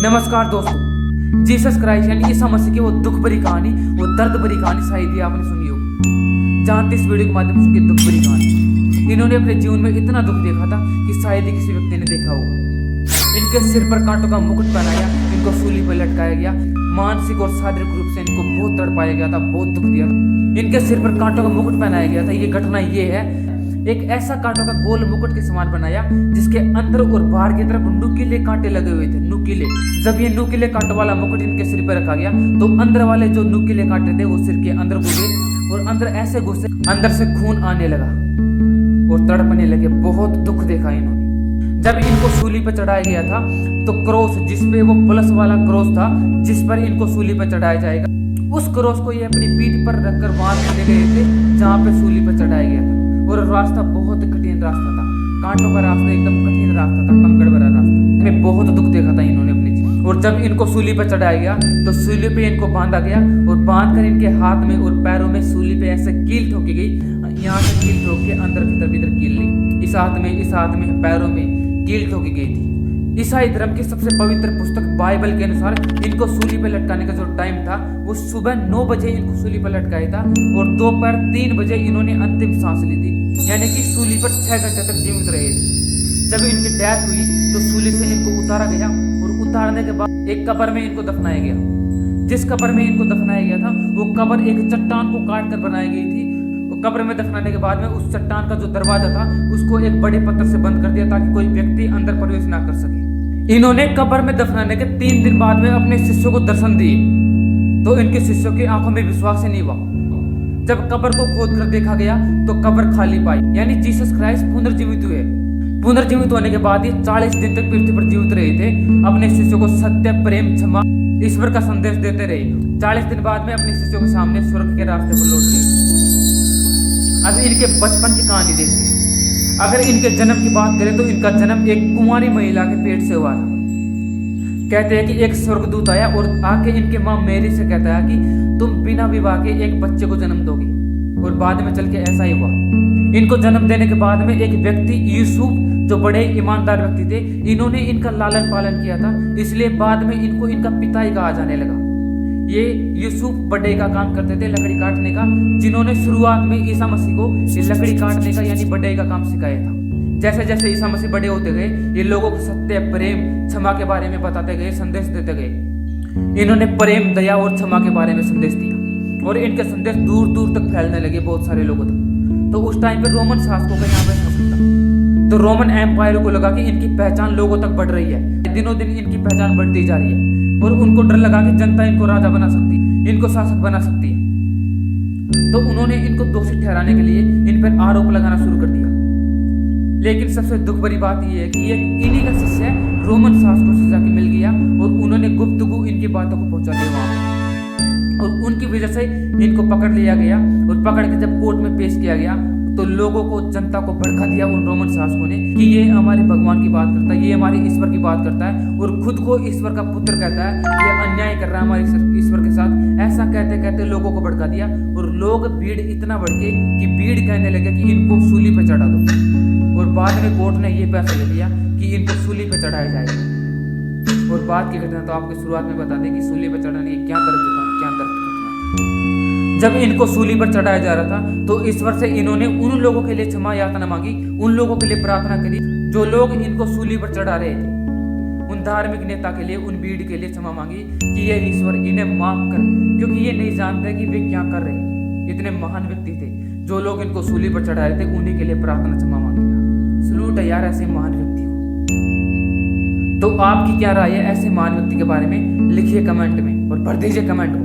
नमस्कार दोस्तों, Jesus Christ यानी ईसा मसीह की वो दुख भरी कहानी, वो दर्द भरी कहानी शायद ही आपने सुनी हो। जानते इस वीडियो के माध्यम से दुख भरी कहानी। इन्होंने अपने जीवन में इतना दुख देखा था कि शायद ही किसी व्यक्ति ने देखा होगा। इनके सिर पर कांटों का मुकुट पहनाया, इनको सूली पर लटकाया गया, मानसिक और शारीरिक रूप से इनको बहुत तड़पाया गया था, बहुत दुख दिया। इनके सिर पर कांटों का मुकुट पहनाया गया था। ये घटना ये है, एक ऐसा कांटों का गोल मुकुट के समान बनाया जिसके अंदर और बाहर की तरफ नुकीले कांटे लगे हुए थे। नुकीले, जब ये नुकीले कांटों वाला मुकुट इनके सिर पर रखा गया तो अंदर वाले जो नुकीले कांटे थे वो सिर के अंदर घुसे और अंदर ऐसे घुसे, अंदर से खून आने लगा और तड़पने लगे। बहुत दुख देखा इन्होंने। जब इनको सूली पर चढ़ाया गया था तो क्रॉस, जिसपे वो प्लस वाला क्रॉस था जिस पर इनको सूली पर चढ़ाया जाएगा, उस क्रॉस को ये अपनी पीठ पर रखकर वहां ले गए थे जहां पे सूली पर चढ़ाया गया था। और रास्ता बहुत कठिन रास्ता था, कांटों का रास्ता, एकदम कठिन रास्ता था, कंकड़ भरा रास्ता। में बहुत दुख देखा था इन्होंने अपने जीवन। और जब इनको सूली पर चढ़ाया गया तो सूली पे इनको बांधा गया और बांध कर इनके हाथ में और पैरों में सूली पे ऐसे कील ठोकी गई। यहाँ से कील ठोक के अंदर की तरफ इधर कील ली, इस हाथ में पैरों में कील ठोकी गई थी। ईसाई धर्म की सबसे पवित्र पुस्तक बाइबल के अनुसार इनको सूली पर लटकाने का जो टाइम था वो सुबह 9 बजे इनको सूली पर लटकाया था और दोपहर 3 बजे इन्होंने अंतिम सांस ली थी, यानी कि सूली पर 6 घंटे तक जीवित रहे थे। जब इनकी डेथ हुई तो सूली से इनको उतारा गया और उतारने के बाद एक कब्र में इनको दफनाया गया। जिस कब्र में इनको दफनाया गया था वो कब्र एक चट्टान को काट कर बनाई गई थी। कब्र में दफनाने के बाद में उस चट्टान का जो दरवाजा था उसको एक बड़े पत्थर से बंद कर दिया ताकि कोई व्यक्ति अंदर प्रवेश ना कर सके। इन्होंने कब्र में दफनाने के 3 दिन बाद में अपने शिष्यों को दर्शन दिए तो इनके शिष्यों की आंखों में विश्वास ही नहीं हुआ। जब कब्र को खोद कर देखा गया तो कब्र खाली पाई, यानी जीसस क्राइस्ट पुनर्जीवित हुए। पुनर्जीवित होने के बाद ये 40 दिन तक पृथ्वी पर जीवित रहे थे, अपने शिष्यों को सत्य, प्रेम, क्षमा, ईश्वर का संदेश देते रहे। 40 दिन बाद में अपने शिष्यों के सामने स्वर्ग के रास्ते पर लौट गए। अब इनके बचपन की कहानी देखते हैं। अगर इनके जन्म की बात करें तो इनका जन्म एक कुंवारी महिला के पेट से हुआ था। कहते हैं कि एक स्वर्गदूत आया और आके इनके मां मेरी से कहता है कि तुम बिना विवाह के एक बच्चे को जन्म दोगी, और बाद में चल के ऐसा ही हुआ। इनको जन्म देने के बाद में एक व्यक्ति यूसुफ, जो बड़े ईमानदार व्यक्ति थे, इन्होंने इनका लालन पालन किया था, इसलिए बाद में इनको इनका पिता ही कहा जाने लगा। ये यूसुफ बढ़ई का काम करते थे, लकड़ी काटने का, जिन्होंने शुरुआत में ईसा मसीह को लकड़ी काटने का यानी बढ़ई का काम सिखाया था। जैसे जैसे ईसा मसीह बड़े होते गए ये लोगों को सत्य, प्रेम, क्षमा के बारे में बताते गए, संदेश देते गए। इन्होंने प्रेम, दया और क्षमा के बारे में संदेश दिया और इनके संदेश दूर दूर तक फैलने लगे, बहुत सारे लोगों तक। तो उस टाइम पे रोमन शासकों का यहाँ पे शासन था, तो रोमन एम्पायर को लगा कि इनकी पहचान लोगों तक बढ़ रही है, दिनों दिन इनकी पहचान बढ़ती जा रही है और उनको डर लगा कि जनता इनको राजा बना सकती है, इनको शासक बना सकती है। तो उन्होंने इनको दोषी ठहराने के लिए इन पर आरोप लगाना शुरू कर दिया। लेकिन सबसे दुख भरी बात यह है कि ये इन्हीं का शिष्य रोमन शासकों से जाके मिल गया और उन्होंने गुप्तगू इनकी बातों को पहुंचा दिया वहां पर, और उनकी वजह से इनको पकड़ लिया गया। और पकड़ के जब कोर्ट में पेश किया गया तो लोगों को, जनता को भड़का दिया उन रोमन शासकों ने कि ये हमारे भगवान की बात करता है, ये हमारे ईश्वर की बात करता है और खुद को ईश्वर का पुत्र कहता है, ये अन्याय कर रहा है हमारे ईश्वर के साथ। ऐसा कहते कहते लोगों को भड़का दिया और लोग, भीड़ इतना बढ़ गई कि भीड़ कहने लगे कि इनको सूली पर चढ़ा दो। और बाद में कोर्ट ने ये फैसला लिया कि इनको सूली पर चढ़ाया जाएगा। और बात की घटना तो आपको शुरुआत में बता दें कि सूली पर चढ़ाने की क्या दर्द था, क्या दर्द था। जब इनको सूली पर चढ़ाया जा रहा था तो ईश्वर से इन्होंने उन लोगों के लिए क्षमा यातना मांगी, उन लोगों के लिए प्रार्थना करी जो लोग इनको सूली पर चढ़ा रहे थे। उन धार्मिक नेता के लिए, उन भीड़ के लिए क्षमा मांगी कि ये ईश्वर इन्हें माफ कर, क्योंकि ये नहीं जानते कि वे क्या कर रहे। इतने महान व्यक्ति थे जो लोग इनको सूली पर चढ़ा रहे थे, उन्हीं के लिए प्रार्थना, क्षमा मांगी। सलूट है यार ऐसे महान व्यक्ति को। तो आपकी क्या राय है ऐसे महान व्यक्ति के बारे में, लिखिए कमेंट में और भर दीजिए कमेंट को।